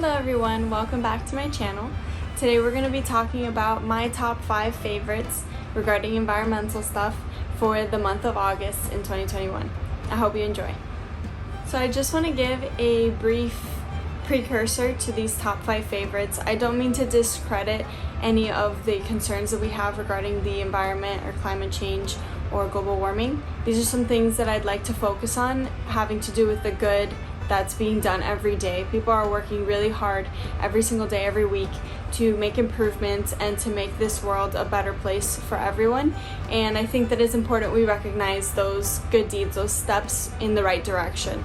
Hello everyone, welcome back to my channel. Today we're going to be talking about my top 5 favorites regarding environmental stuff for the month of August in 2021. I hope you enjoy. So I just want to give a brief precursor to these top 5 favorites. I don't mean to discredit any of the concerns that we have regarding the environment or climate change or global warming. These are some things that I'd like to focus on having to do with the good that's being done every day. People are working really hard every single day, every week to make improvements and to make this world a better place for everyone. And I think that it's important we recognize those good deeds, those steps in the right direction.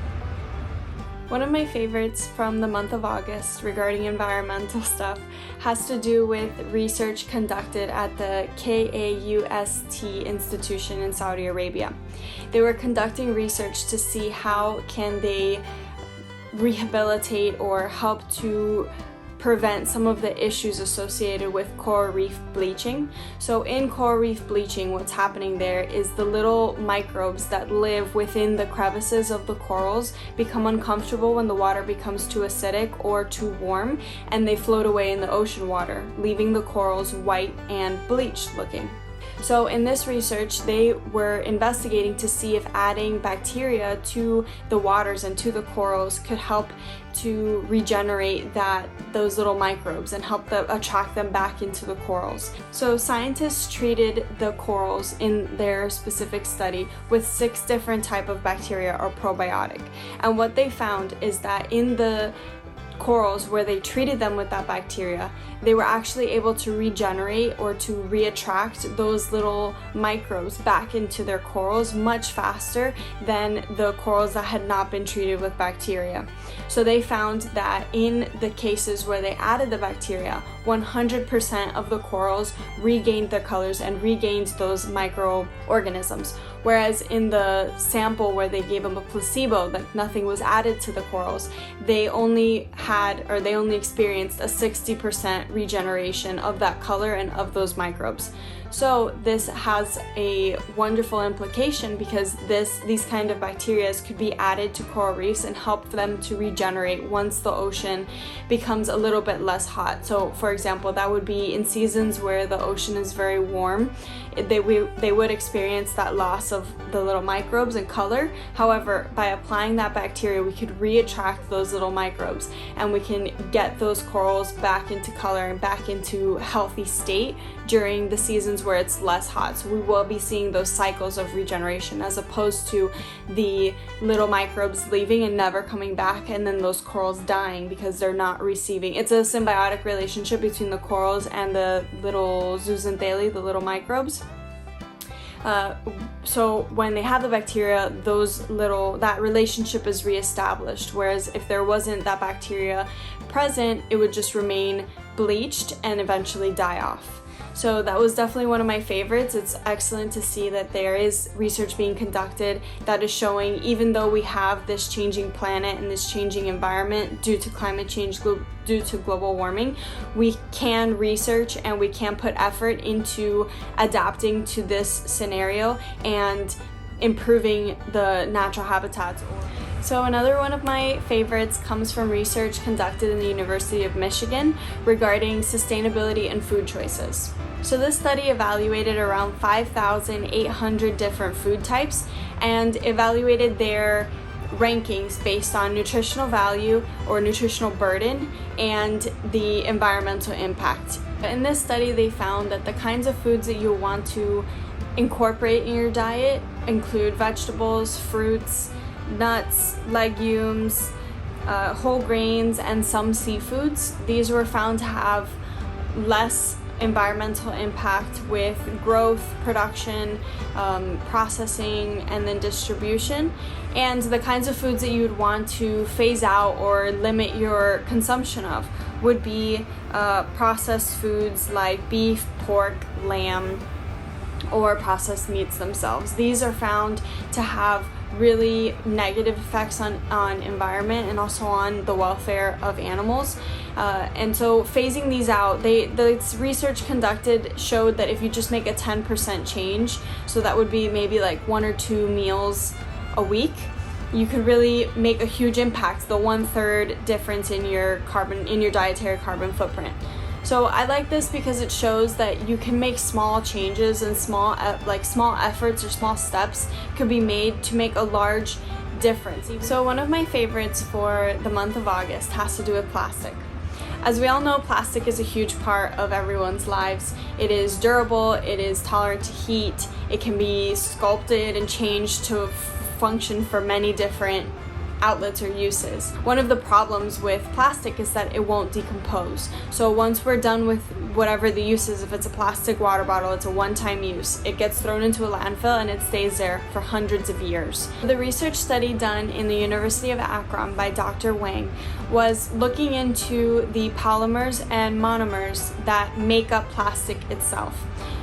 One of my favorites from the month of August regarding environmental stuff has to do with research conducted at the KAUST institution in Saudi Arabia. They were conducting research to see how can they rehabilitate or help to prevent some of the issues associated with coral reef bleaching. So in coral reef bleaching, what's happening there is the little microbes that live within the crevices of the corals become uncomfortable when the water becomes too acidic or too warm, and they float away in the ocean water, leaving the corals white and bleached looking. So in this research, they were investigating to see if adding bacteria to the waters and to the corals could help to regenerate those little microbes and help attract them back into the corals. So scientists treated the corals in their specific study with 6 different types of bacteria or probiotic. And what they found is that in the corals where they treated them with that bacteria, they were actually able to regenerate or to reattract those little microbes back into their corals much faster than the corals that had not been treated with bacteria. So they found that in the cases where they added the bacteria, 100% of the corals regained their colors and regained those microorganisms. Whereas in the sample where they gave them a placebo, that nothing was added to the corals, they only experienced a 60% regeneration of that color and of those microbes. So this has a wonderful implication because these kind of bacteria could be added to coral reefs and help them to regenerate once the ocean becomes a little bit less hot. So for example, that would be in seasons where the ocean is very warm, they would experience that loss of the little microbes and color. However, by applying that bacteria, we could reattract those little microbes and we can get those corals back into color and back into healthy state during the seasons where it's less hot. So we will be seeing those cycles of regeneration as opposed to the little microbes leaving and never coming back and then those corals dying because they're not receiving. It's a symbiotic relationship between the corals and the little zooxanthellae, the little microbes. So when they have the bacteria, that relationship is reestablished, whereas if there wasn't that bacteria present, it would just remain bleached and eventually die off. So that was definitely one of my favorites. It's excellent to see that there is research being conducted that is showing, even though we have this changing planet and this changing environment due to climate change, due to global warming, we can research and we can put effort into adapting to this scenario and improving the natural habitats. So another one of my favorites comes from research conducted in the University of Michigan regarding sustainability and food choices. So this study evaluated around 5,800 different food types and evaluated their rankings based on nutritional value or nutritional burden and the environmental impact. In this study, they found that the kinds of foods that you want to incorporate in your diet include vegetables, fruits, nuts, legumes, whole grains, and some seafoods. These were found to have less environmental impact with growth, production, processing, and then distribution. And the kinds of foods that you would want to phase out or limit your consumption of would be processed foods like beef, pork, lamb, or processed meats themselves. These are found to have really negative effects on environment and also on the welfare of animals. And so phasing these out, the research conducted showed that if you just make a 10% change, so that would be maybe like 1 or 2 meals a week, you could really make a huge impact, the 1/3 difference in your dietary carbon footprint. So I like this because it shows that you can make small changes, and small efforts or small steps could be made to make a large difference. So one of my favorites for the month of August has to do with plastic. As we all know, plastic is a huge part of everyone's lives. It is durable, it is tolerant to heat, it can be sculpted and changed to function for many different outlets or uses. One of the problems with plastic is that it won't decompose. So once we're done with whatever the use is, if it's a plastic water bottle, it's a one-time use. It gets thrown into a landfill and it stays there for hundreds of years. The research study done in the University of Akron by Dr. Wang was looking into the polymers and monomers that make up plastic itself.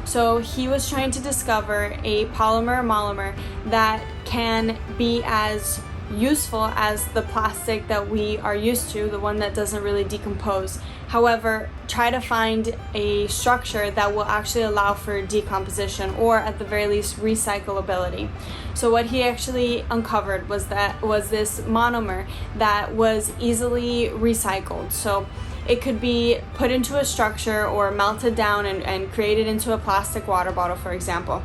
So he was trying to discover a polymer or monomer that can be as useful as the plastic that we are used to, the one that doesn't really decompose. However, try to find a structure that will actually allow for decomposition, or at the very least recyclability. So what he actually uncovered was this monomer that was easily recycled. So it could be put into a structure or melted down and created into a plastic water bottle, for example.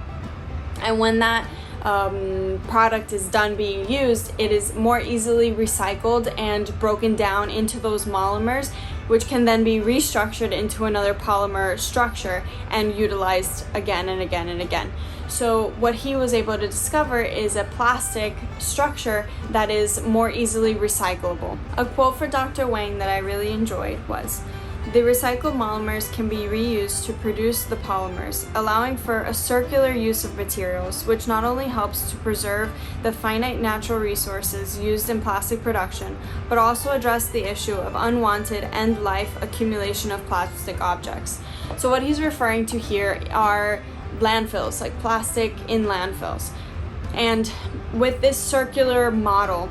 And when that product is done being used, it is more easily recycled and broken down into those monomers, which can then be restructured into another polymer structure and utilized again and again and again. So what he was able to discover is a plastic structure that is more easily recyclable. A quote for Dr. Wang that I really enjoyed was, "The recycled monomers can be reused to produce the polymers, allowing for a circular use of materials, which not only helps to preserve the finite natural resources used in plastic production, but also address the issue of unwanted end-life accumulation of plastic objects." So what he's referring to here are landfills, like plastic in landfills. And with this circular model,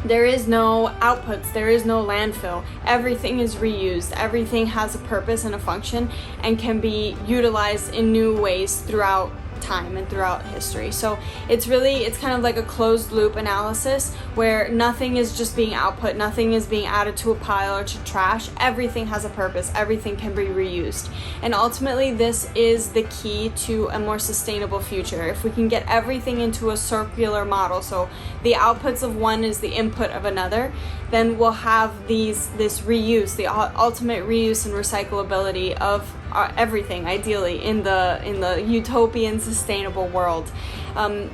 there is no outputs, there is no landfill. Everything is reused, everything has a purpose and a function and can be utilized in new ways throughout time and throughout history. So it's kind of like a closed loop analysis where nothing is just being output, nothing is being added to a pile or to trash. Everything has a purpose, everything can be reused. And ultimately this is the key to a more sustainable future. If we can get everything into a circular model, so the outputs of one is the input of another, then we'll have this reuse, the ultimate reuse and recyclability of everything, ideally, in the utopian sustainable world.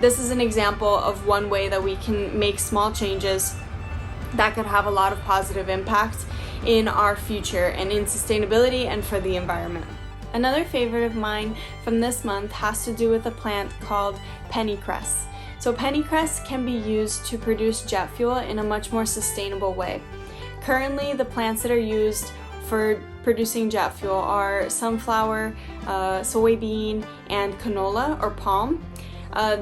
This is an example of one way that we can make small changes that could have a lot of positive impact in our future and in sustainability and for the environment. Another favorite of mine from this month has to do with a plant called pennycress. So pennycress can be used to produce jet fuel in a much more sustainable way. Currently, the plants that are used for producing jet fuel are sunflower, soybean, and canola or palm.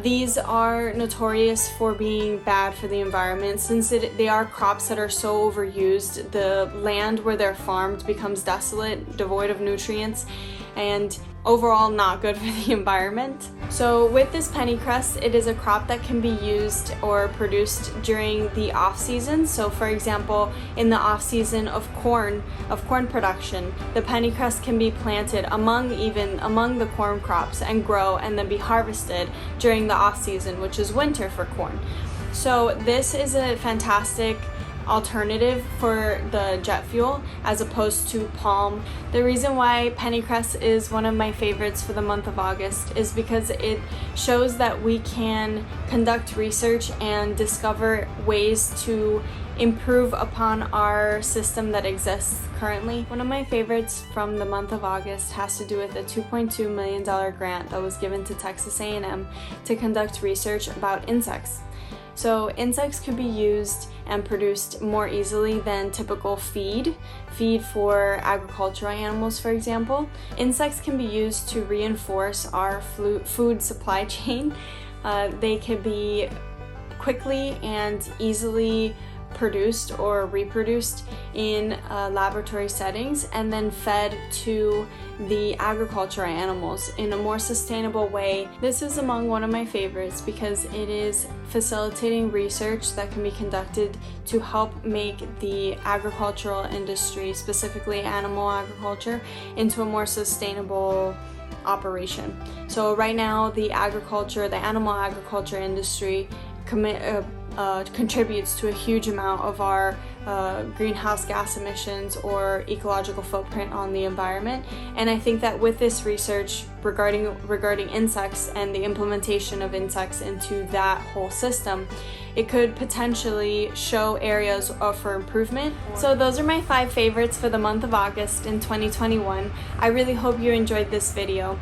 These are notorious for being bad for the environment since they are crops that are so overused. The land where they're farmed becomes desolate, devoid of nutrients, and overall not good for the environment. So with this pennycress, it is a crop that can be used or produced during the off season. So for example, in the off season of corn production, the pennycress can be planted among the corn crops and grow and then be harvested during the off season, which is winter for corn. So this is a fantastic alternative for the jet fuel as opposed to palm. The reason why pennycress is one of my favorites for the month of August is because it shows that we can conduct research and discover ways to improve upon our system that exists currently. One of my favorites from the month of August has to do with a $2.2 million grant that was given to Texas A&M to conduct research about insects. So insects could be used and produced more easily than typical feed for agricultural animals, for example. Insects can be used to reinforce our food supply chain. They can be quickly and easily produced or reproduced in laboratory settings and then fed to the agriculture animals in a more sustainable way. This is among one of my favorites because it is facilitating research that can be conducted to help make the agricultural industry, specifically animal agriculture, into a more sustainable operation. So right now the animal agriculture industry contributes to a huge amount of our greenhouse gas emissions or ecological footprint on the environment. And I think that with this research regarding insects and the implementation of insects into that whole system, it could potentially show areas for improvement. So those are my 5 favorites for the month of August in 2021. I really hope you enjoyed this video.